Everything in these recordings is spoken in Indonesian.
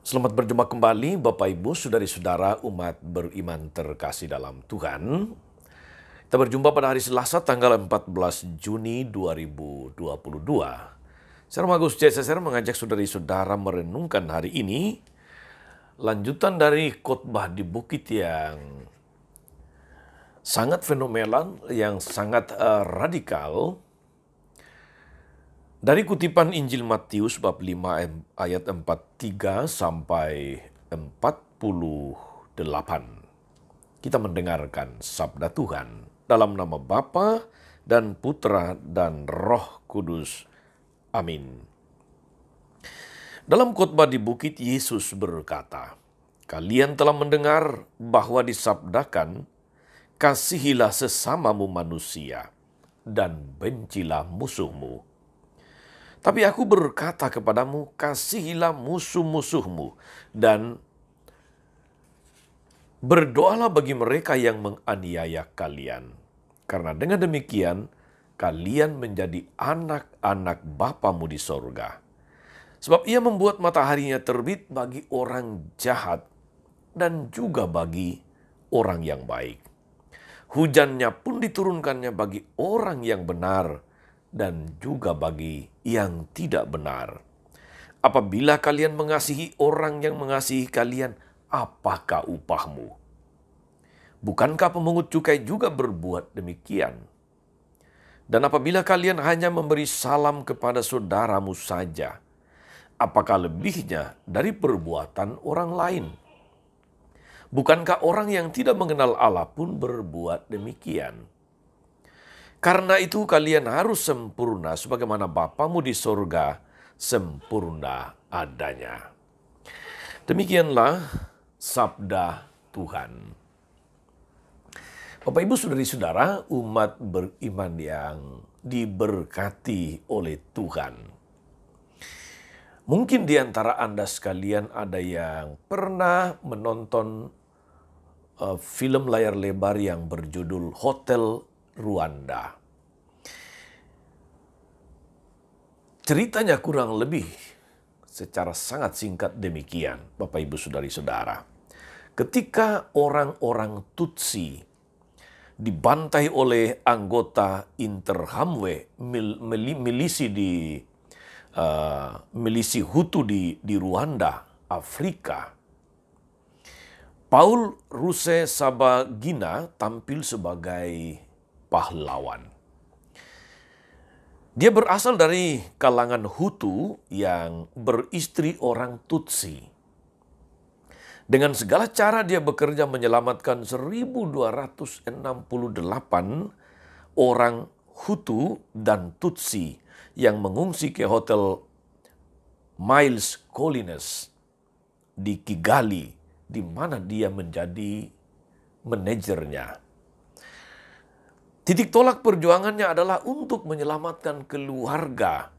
Selamat berjumpa kembali Bapak Ibu, Saudari-saudara umat beriman terkasih dalam Tuhan. Kita berjumpa pada hari Selasa tanggal 14 Juni 2022. Saya Magus CSSR mengajak saudari-saudara merenungkan hari ini lanjutan dari khotbah di bukit yang sangat fenomenal, yang sangat radikal. Dari kutipan Injil Matius bab 5 ayat 43 sampai 48. Kita mendengarkan sabda Tuhan dalam nama Bapa dan Putra dan Roh Kudus. Amin. Dalam khotbah di bukit Yesus berkata, "Kalian telah mendengar bahwa disabdakan, kasihilah sesamamu manusia dan bencilah musuhmu. Tapi aku berkata kepadamu, kasihilah musuh-musuhmu dan berdoalah bagi mereka yang menganiaya kalian. Karena dengan demikian, kalian menjadi anak-anak Bapamu di sorga. Sebab ia membuat mataharinya terbit bagi orang jahat dan juga bagi orang yang baik. Hujannya pun diturunkannya bagi orang yang benar dan juga bagi yang tidak benar. Apabila kalian mengasihi orang yang mengasihi kalian, apakah upahmu? Bukankah pemungut cukai juga berbuat demikian? Dan apabila kalian hanya memberi salam kepada saudaramu saja, apakah lebihnya dari perbuatan orang lain? Bukankah orang yang tidak mengenal Allah pun berbuat demikian? Karena itu kalian harus sempurna sebagaimana Bapamu di sorga sempurna adanya." Demikianlah sabda Tuhan. Bapak Ibu Saudari-saudara umat beriman yang diberkati oleh Tuhan. Mungkin di antara Anda sekalian ada yang pernah menonton film layar lebar yang berjudul Hotel Rwanda. Ceritanya kurang lebih secara sangat singkat demikian, Bapak Ibu Saudari-saudara. Ketika orang-orang Tutsi dibantai oleh anggota Interahamwe, milisi Hutu di Rwanda, Afrika, Paul Rusesabagina tampil sebagai pahlawan. Dia berasal dari kalangan Hutu yang beristri orang Tutsi. Dengan segala cara dia bekerja menyelamatkan 1.268 orang Hutu dan Tutsi yang mengungsi ke Hotel Miles Collines di Kigali, di mana dia menjadi manajernya. Titik tolak perjuangannya adalah untuk menyelamatkan keluarga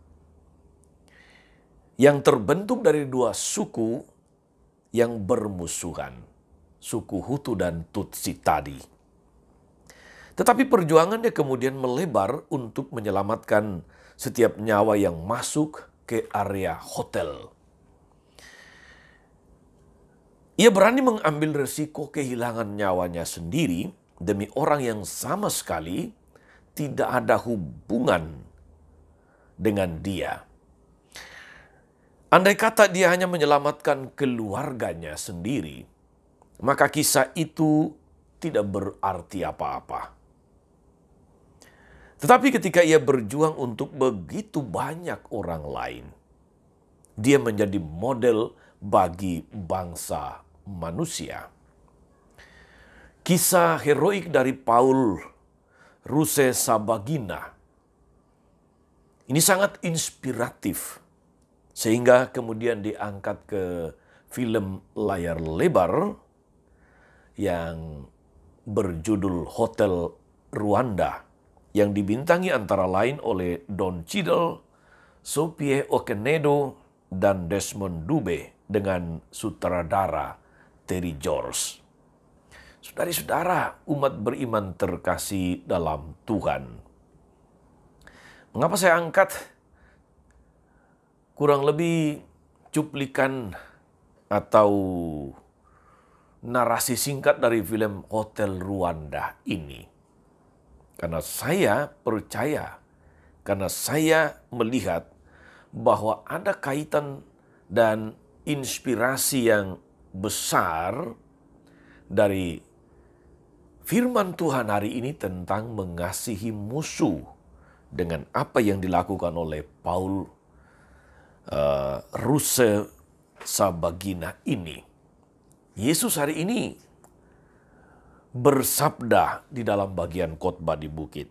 yang terbentuk dari dua suku yang bermusuhan, suku Hutu dan Tutsi tadi. Tetapi perjuangannya kemudian melebar untuk menyelamatkan setiap nyawa yang masuk ke area hotel. Ia berani mengambil resiko kehilangan nyawanya sendiri demi orang yang sama sekali tidak ada hubungan dengan dia. Andai kata dia hanya menyelamatkan keluarganya sendiri, maka kisah itu tidak berarti apa-apa. Tetapi ketika ia berjuang untuk begitu banyak orang lain, dia menjadi model bagi bangsa manusia. Kisah heroik dari Paul Rusesabagina ini sangat inspiratif, sehingga kemudian diangkat ke film layar lebar yang berjudul Hotel Rwanda, yang dibintangi antara lain oleh Don Cheadle, Sophie Okonedo, dan Desmond Dube dengan sutradara Terry George. Saudari-saudara umat beriman terkasih dalam Tuhan. Mengapa saya angkat kurang lebih cuplikan atau narasi singkat dari film Hotel Rwanda ini. Karena saya percaya, karena saya melihat bahwa ada kaitan dan inspirasi yang besar dari firman Tuhan hari ini tentang mengasihi musuh dengan apa yang dilakukan oleh Paul Rusesabagina ini. Yesus hari ini bersabda di dalam bagian khotbah di bukit.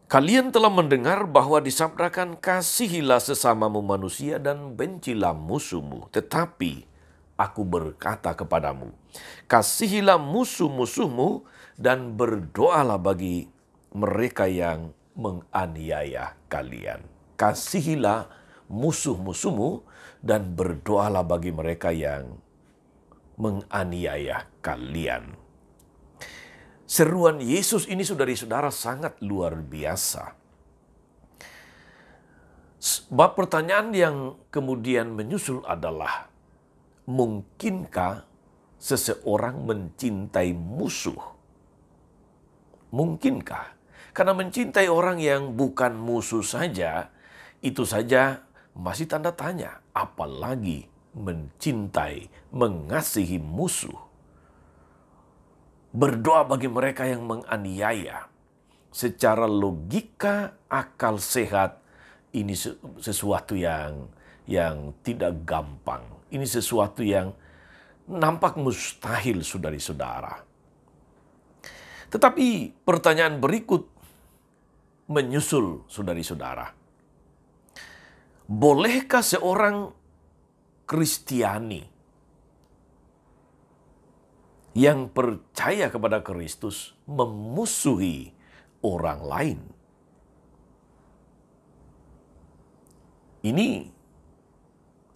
Kalian telah mendengar bahwa disabdakan kasihilah sesamamu manusia dan bencilah musuhmu. Tetapi aku berkata kepadamu, kasihilah musuh-musuhmu dan berdoalah bagi mereka yang menganiaya kalian. Kasihilah musuh-musuhmu dan berdoalah bagi mereka yang menganiaya kalian. Seruan Yesus ini, saudara-saudara, sangat luar biasa. Sebab pertanyaan yang kemudian menyusul adalah, mungkinkah seseorang mencintai musuh? Mungkinkah? Karena mencintai orang yang bukan musuh saja, itu saja masih tanda tanya. Apalagi mencintai, mengasihi musuh. Berdoa bagi mereka yang menganiaya. Secara logika akal sehat, ini sesuatu yang tidak gampang. Ini sesuatu yang nampak mustahil, saudara-saudara. Tetapi pertanyaan berikut menyusul, saudara-saudara. Bolehkah seorang Kristiani yang percaya kepada Kristus memusuhi orang lain? Ini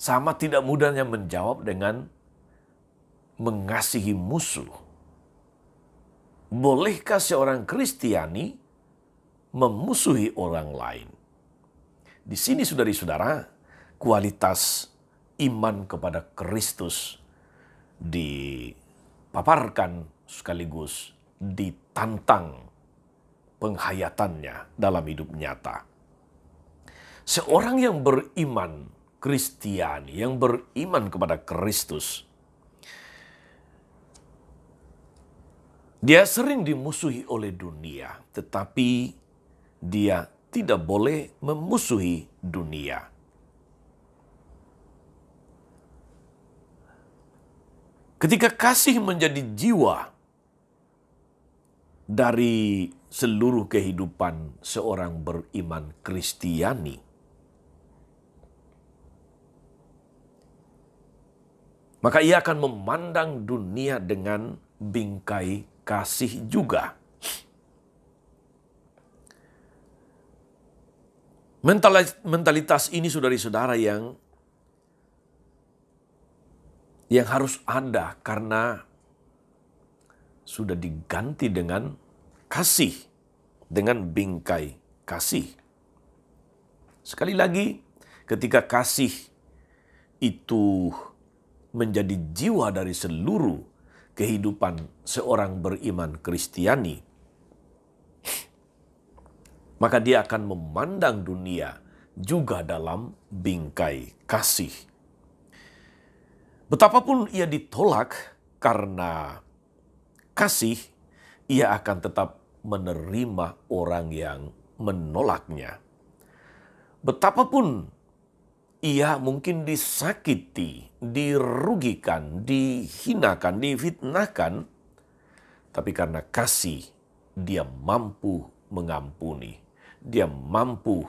sama tidak mudahnya menjawab dengan mengasihi musuh. Bolehkah seorang Kristiani memusuhi orang lain? Di sini, saudara-saudara, kualitas iman kepada Kristus dipaparkan sekaligus ditantang penghayatannya dalam hidup nyata. Seorang yang beriman Kristiani, yang beriman kepada Kristus, dia sering dimusuhi oleh dunia, tetapi dia tidak boleh memusuhi dunia. Ketika kasih menjadi jiwa dari seluruh kehidupan seorang beriman Kristiani, maka ia akan memandang dunia dengan bingkai kasih juga. Mentalitas ini, saudara-saudara, yang harus ada karena sudah diganti dengan kasih, dengan bingkai kasih. Sekali lagi, ketika kasih itu menjadi jiwa dari seluruh kehidupan seorang beriman Kristiani, maka dia akan memandang dunia juga dalam bingkai kasih. Betapapun ia ditolak karena kasih, ia akan tetap menerima orang yang menolaknya. Betapapun ia mungkin disakiti, dirugikan, dihinakan, difitnahkan, tapi karena kasih, dia mampu mengampuni, dia mampu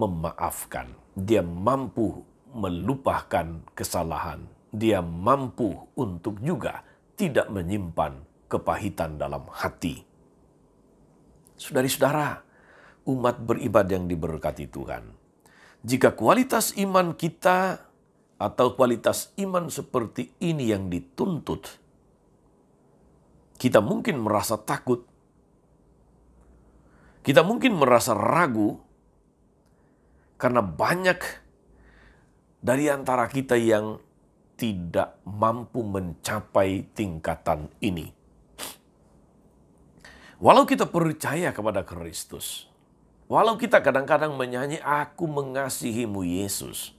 memaafkan, dia mampu melupakan kesalahan, dia mampu untuk juga tidak menyimpan kepahitan dalam hati. Saudara-saudara, umat beribadah yang diberkati Tuhan, jika kualitas iman kita atau kualitas iman seperti ini yang dituntut, kita mungkin merasa takut, kita mungkin merasa ragu, karena banyak dari antara kita yang tidak mampu mencapai tingkatan ini. Walau kita percaya kepada Kristus, walau kita kadang-kadang menyanyi, "Aku mengasihimu Yesus,"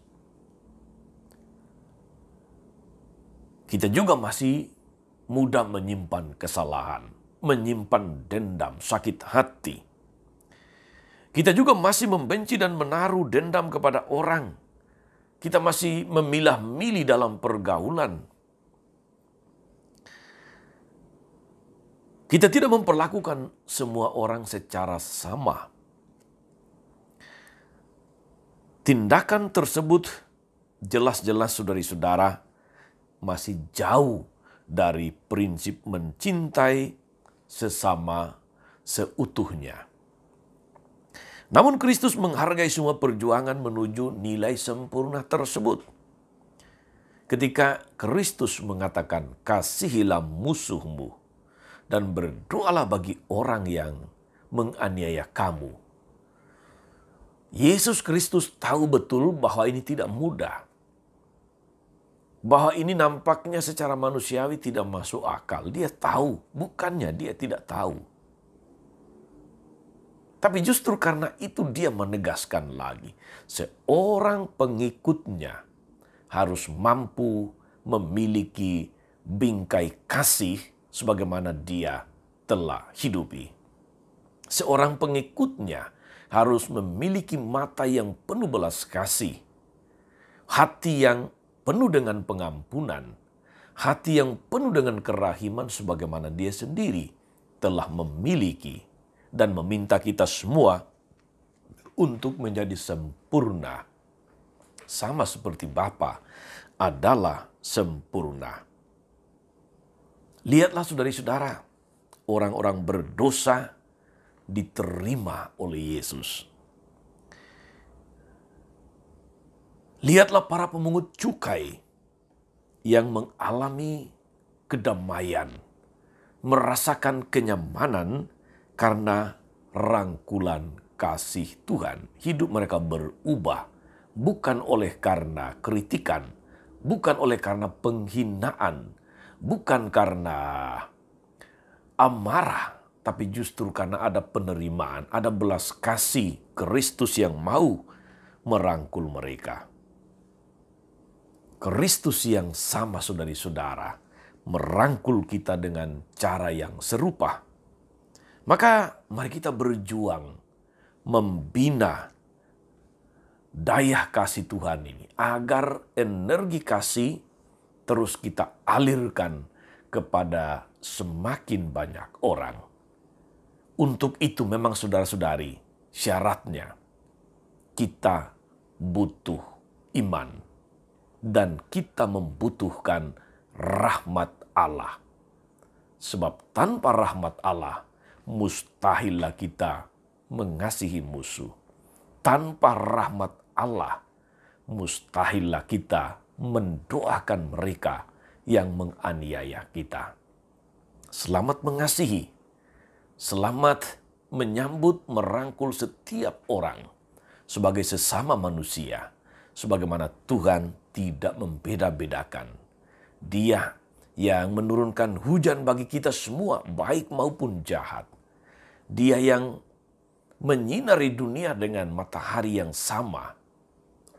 kita juga masih mudah menyimpan kesalahan, menyimpan dendam, sakit hati. Kita juga masih membenci dan menaruh dendam kepada orang. Kita masih memilah-milih dalam pergaulan. Kita tidak memperlakukan semua orang secara sama. Tindakan tersebut jelas-jelas saudara-saudara masih jauh dari prinsip mencintai sesama seutuhnya. Namun Kristus menghargai semua perjuangan menuju nilai sempurna tersebut. Ketika Kristus mengatakan, "Kasihilah musuhmu dan berdoalah bagi orang yang menganiaya kamu." Yesus Kristus tahu betul bahwa ini tidak mudah. Bahwa ini nampaknya secara manusiawi tidak masuk akal. Dia tahu, bukannya dia tidak tahu. Tapi justru karena itu dia menegaskan lagi, seorang pengikutnya harus mampu memiliki bingkai kasih sebagaimana dia telah hidupi. Seorang pengikutnya harus memiliki mata yang penuh belas kasih, hati yang penuh dengan pengampunan, hati yang penuh dengan kerahiman sebagaimana dia sendiri telah memiliki, dan meminta kita semua untuk menjadi sempurna, sama seperti Bapa adalah sempurna. Lihatlah saudara-saudara, orang-orang berdosa diterima oleh Yesus. Lihatlah para pemungut cukai yang mengalami kedamaian, merasakan kenyamanan karena rangkulan kasih Tuhan. Hidup mereka berubah bukan oleh karena kritikan, bukan oleh karena penghinaan, bukan karena amarah, tapi justru karena ada penerimaan, ada belas kasih Kristus yang mau merangkul mereka. Kristus yang sama saudari-saudara merangkul kita dengan cara yang serupa. Maka mari kita berjuang membina daya kasih Tuhan ini agar energi kasih terus kita alirkan kepada semakin banyak orang. Untuk itu memang saudara-saudari syaratnya kita butuh iman dan kita membutuhkan rahmat Allah. Sebab tanpa rahmat Allah mustahillah kita mengasihi musuh. Tanpa rahmat Allah, mustahillah kita mendoakan mereka yang menganiaya kita. Selamat mengasihi, selamat menyambut, merangkul setiap orang sebagai sesama manusia, sebagaimana Tuhan tidak membeda-bedakan. Dia yang menurunkan hujan bagi kita semua, baik maupun jahat. Dia yang menyinari dunia dengan matahari yang sama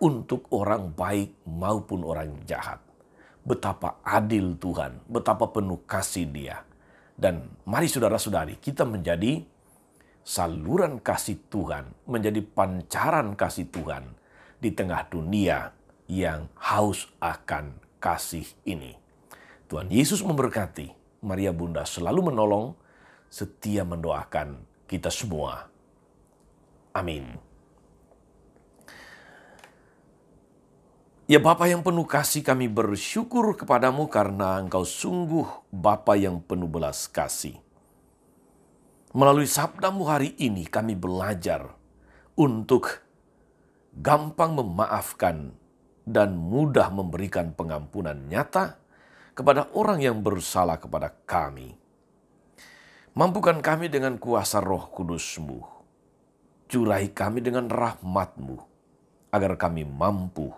untuk orang baik maupun orang jahat. Betapa adil Tuhan, betapa penuh kasih Dia. Dan mari saudara-saudari kita menjadi saluran kasih Tuhan, menjadi pancaran kasih Tuhan di tengah dunia yang haus akan kasih ini. Tuhan Yesus memberkati. Maria Bunda selalu menolong, setia mendoakan kita semua. Amin. Ya Bapa yang penuh kasih, kami bersyukur kepadamu karena Engkau sungguh Bapa yang penuh belas kasih. Melalui sabdamu hari ini kami belajar untuk gampang memaafkan dan mudah memberikan pengampunan nyata kepada orang yang bersalah kepada kami. Mampukan kami dengan kuasa Roh Kudus-Mu. Curahi kami dengan rahmat-Mu, agar kami mampu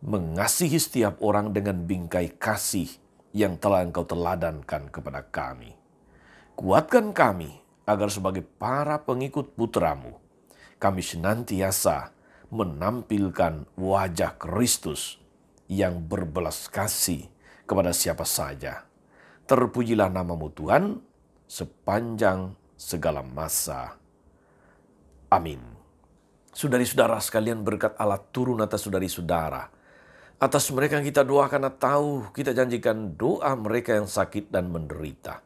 mengasihi setiap orang dengan bingkai kasih yang telah Engkau teladankan kepada kami. Kuatkan kami agar sebagai para pengikut putra-Mu, kami senantiasa menampilkan wajah Kristus yang berbelas kasih kepada siapa saja. Terpujilah nama-Mu Tuhan sepanjang segala masa. Amin. Saudari-saudara sekalian, berkat Allah turun atas saudari-saudara. Atas mereka yang kita doakan tahu, kita janjikan doa mereka yang sakit dan menderita.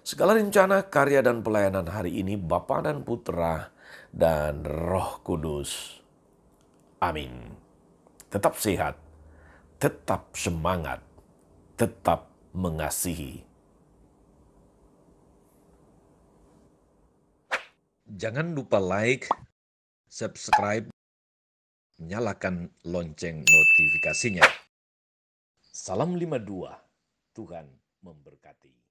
Segala rencana, karya, dan pelayanan hari ini Bapa dan Putra dan Roh Kudus. Amin. Tetap sehat, tetap semangat, tetap mengasihi. Jangan lupa like, subscribe, nyalakan lonceng notifikasinya. Salam 52, Tuhan memberkati.